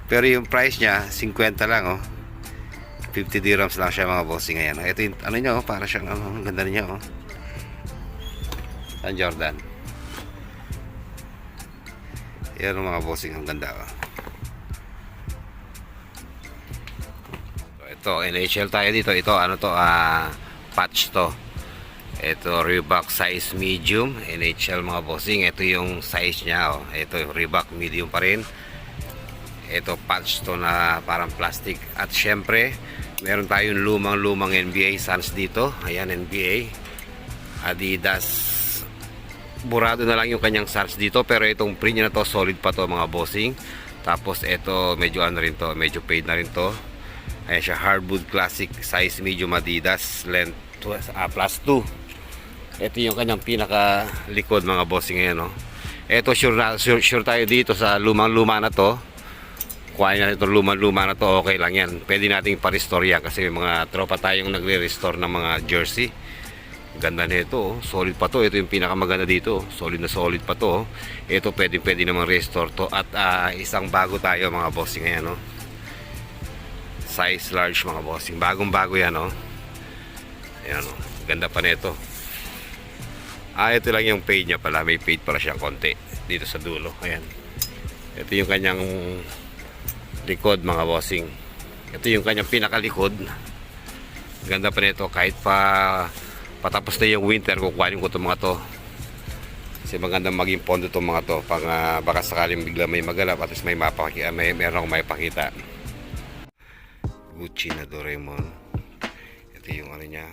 Pero yung price niya 50 lang, oh. 50 dirhams lang siya, mga bossing. Ayan, ito yung ano niya, oh, para siyang ang ganda niya, oh. San Jordan. Yan, mga bossing, ang ganda, oh. Ito, NHL tayo dito. Ito, ano to, patch to. Ito, Reebok size medium, NHL, mga bossing. Ito yung size niya, oh. Ito yung Reebok medium pa rin. Ito, patch to na parang plastic. At syempre, meron tayong lumang NBA Suns dito. Ayan, NBA, Adidas. Burado na lang yung kanyang Suns dito, pero itong print na to, solid pa to, mga bossing. Tapos ito, medyo ano rin to, medyo fade na rin to. Ayan siya, hardwood classic size medium Adidas, length plus 2. Ito yung kanyang pinaka likod, mga bossing. Ngayon, no? Ito, sure tayo dito sa lumang-luma na to. Kuhain natin itong lumang-luma na to, okay lang yan. Pwede nating pa-restore yan kasi may mga tropa tayong nagre-restore ng mga jersey. Ganda nito, oh. Solid pa to. Ito yung pinakamaganda dito, solid na solid pa to, oh. Ito pwede namang restore to. At isang bago tayo, mga bossing. Ngayon, no? Size large, mga bossing. Bagong bago yan, oh. Ayan, oh. Ganda pa nito. Ito lang yung fade niya pala. May fade pala siyang konti dito sa dulo. Ayan. Ito yung kanyang likod, mga bossing. Ito yung kanyang pinakalikod. Ganda pa nito. Kahit patapos na yung winter, kukuhanin ko itong mga to. Kasi maganda maging pondo itong mga to. Pag baka sakaling bigla may magalap at least meron akong may pakita. Gucci na Doraemon. Ito yung ano niya.